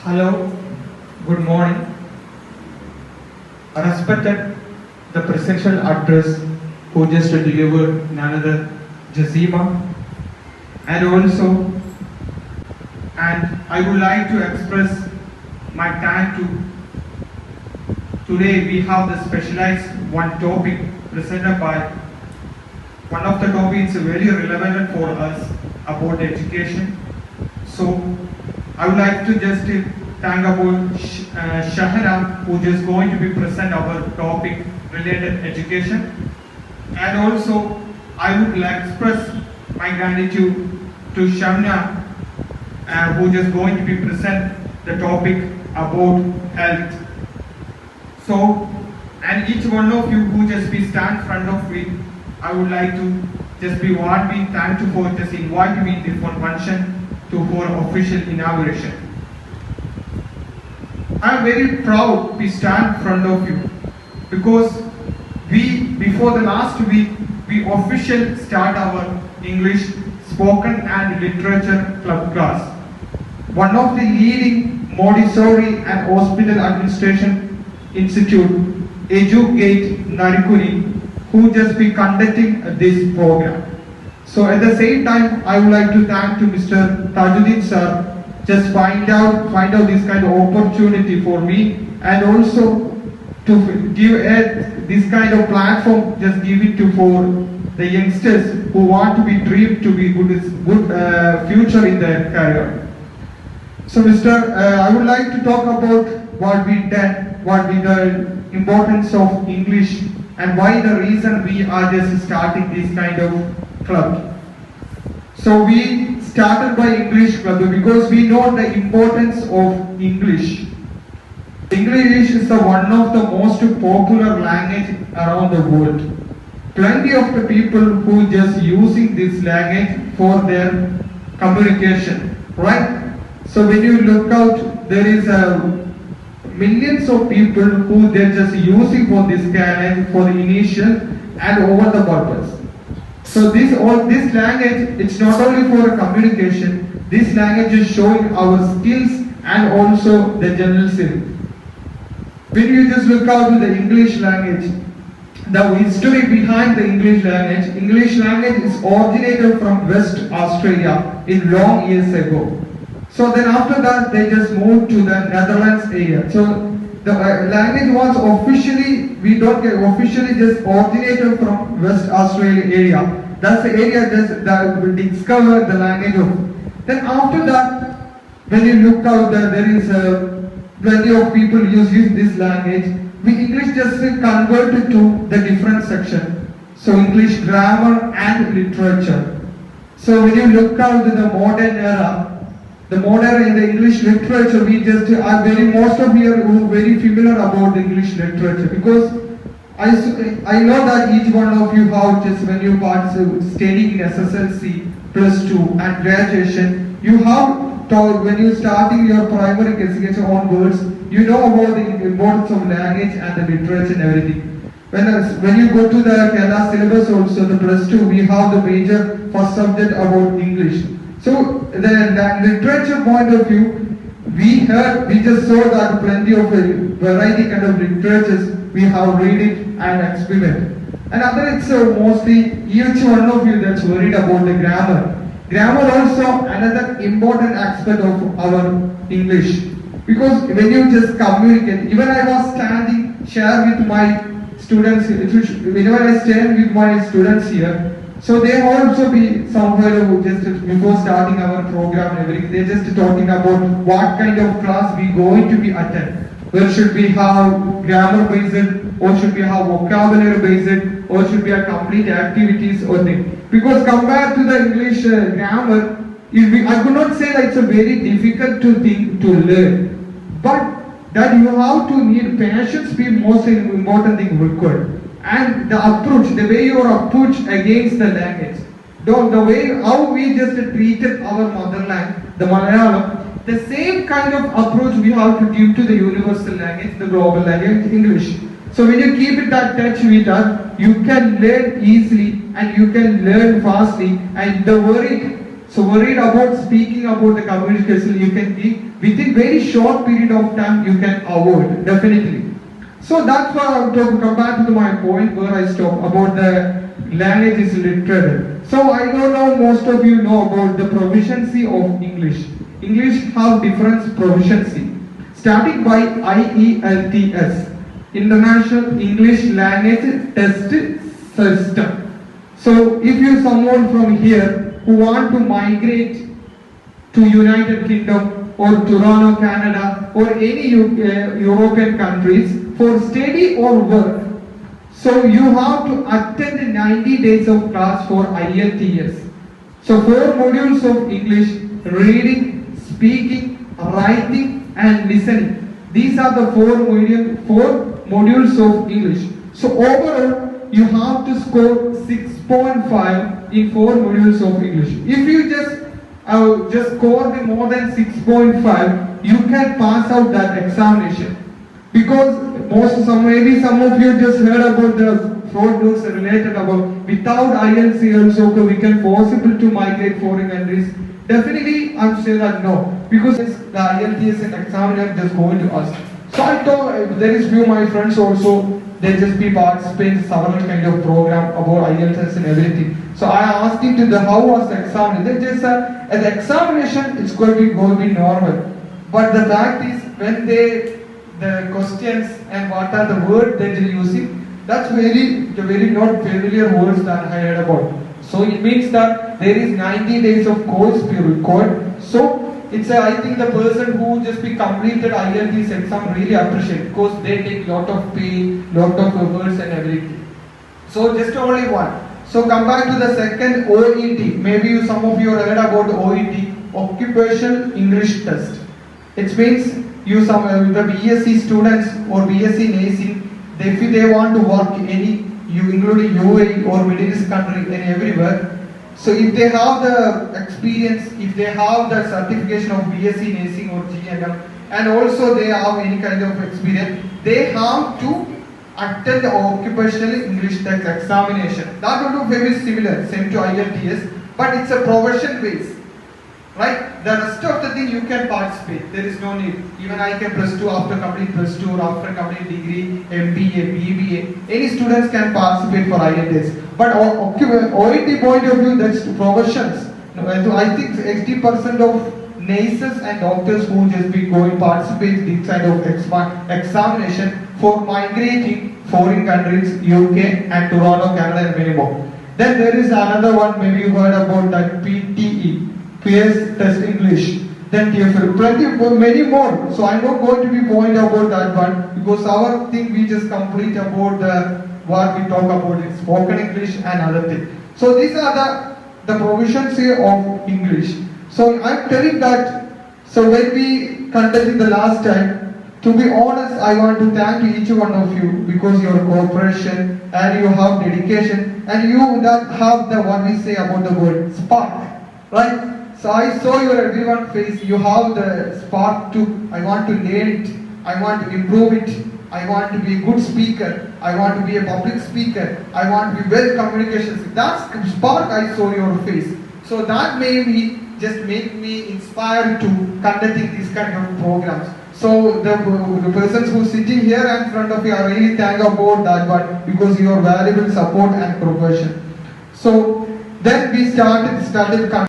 Hello, good morning. I respected the presidential address who just delivered another Jazima, and also I would like to express my thank to today we have the specialized one topic presented by one of the topics very relevant for us about education. So I would like to just thank about Shahana, who is going to be present our topic related education, and also I would like to express my gratitude to Shamna, who is going to be present the topic about health. So, and each one of you who just be stand in front of me, I would like to just be warmly thankful for just inviting me in this one function for official inauguration. I am very proud to stand in front of you because before the last week, we officially start our English spoken and literature club class. One of the leading Montessori and hospital administration institute, Edugate Narikuni, who just be conducting this program. So at the same time, I would like to thank to Mr. Tajuddin sir, just find out this kind of opportunity for me, and also to give this kind of platform, just give it to for the youngsters who want to be dreamed to be good future in their career. So I would like to talk about what we done, the importance of English, and why the reason we are just starting this kind of club. So we started by English club because we know the importance of English. English is one of the most popular language around the world. Plenty of the people who just using this language for their communication, right? So when you look out, there is millions of people who they're just using for this language for the initial and over the purpose. So this language, it's not only for communication. This language is showing our skills and also the general skill. When you just look out to the English language, the history behind the English language is originated from West Australia in long years ago. So then after that, they just moved to the Netherlands area. So the language was officially just originated from West Australia area. That's the area that will discover the language of. Then after that, when you look out there is plenty of people use this language. English just converted to the different section. So English grammar and literature. So when you look out to the modern era, in the English literature, we just are most of you are very familiar about the English literature, because I know that each one of you have just when you studying in SSLC, +2 and graduation, you have taught when you starting your primary education onwards, you know about the importance of language and the literature and everything. When you go to the Kerala syllabus also, the +2, we have the major first subject about English. So the literature point of view, we just saw that plenty of variety kind of literatures we have read it and experiment. And other it's mostly each one of you that's worried about the grammar. Grammar also another important aspect of our English, because when you just communicate, even I was share with my students, whenever I stand with my students here, so they also be somewhere who just before starting our program and everything, they're just talking about what kind of class we going to be attend. Where should we have grammar based, or should we have vocabulary based, or should we have complete activities or thing. Because compared to the English grammar, I could not say that it's a very difficult thing to learn, but that you have to need patience be most important thing required. And the approach, the way your approach against the language, the way how we just treated our motherland, the Malayalam, the same kind of approach we have to give to the universal language, the global language, English. So when you keep it that touch with us, you can learn easily and you can learn fastly, and the worry So worried about speaking about the communication, you can give within very short period of time you can avoid definitely. So that's why I want to come back to my point where I stopped about the language is literature. So I don't know most of you know about the proficiency of English. English have different proficiency. Starting by IELTS, International English Language Test System. So if you someone from here who want to migrate to United Kingdom or Toronto, Canada or any European countries for study or work, so you have to attend 90 days of class for IELTS. So 4 modules of English: reading, speaking, writing and listening. These are the 4 modules of English. So overall you have to score 6.5 in 4 modules of English. If you just score the more than 6.5, you can pass out that examination. Because maybe some of you just heard about the fraud books related about without IELTS also we can possible to migrate foreign countries. Definitely I'm saying that no, because the IELTS examiner just going to ask. So I thought there is few my friends also, they just be participating several kind of program about IELTS and everything. So I asked him to how was the examination. They just said at the examination it's going to be normal. But the fact is when the questions and what are the words that they're using, that's very not familiar words that I heard about. So it means that there is 90 days of course period. So it's I think the person who just be completed IELTS exam really appreciate because they take lot of pain, lot of words and everything. So just only one. So come back to the second OET. Maybe some of you heard about OET, Occupational English Test. It means you the BSc students or BSc nursing, if they want to work including UAE or Middle East country and everywhere. So if they have the experience, if they have the certification of BSc nursing or GNM, and also they have any kind of experience, they have to attend the occupational English test examination. That will be very similar, same to IELTS, but it's a profession based. Right? The rest of the thing you can participate. There is no need. Even I can +2 after complete +2 or after complete degree, MBA, BBA. Any students can participate for IELTS. But OET point of view, that's professions. I think 80% of nurses and doctors who just be going participate in this kind of examination for migrating foreign countries, UK and Toronto, Canada and many more. Then there is another one, maybe you heard about that PTE. PS Test English, then TFL, many more. So I'm not going to be point about that one because our thing we just complete about what we talk about is spoken English and other things. So these are the proficiency of English. So I'm telling that. So when we conducted the last time, to be honest, I want to thank each one of you because your cooperation and you have dedication and you that have the what we say about the word spark, right? So I saw your everyone face, you have the spark to, I want to learn it, I want to improve it, I want to be a good speaker, I want to be a public speaker, I want to be well communication. That's spark I saw your face. So that made me, just make me inspired to conducting these kind of programs. So the persons who sitting here in front of you, I really thank about that one because your valuable support and profession. So then we started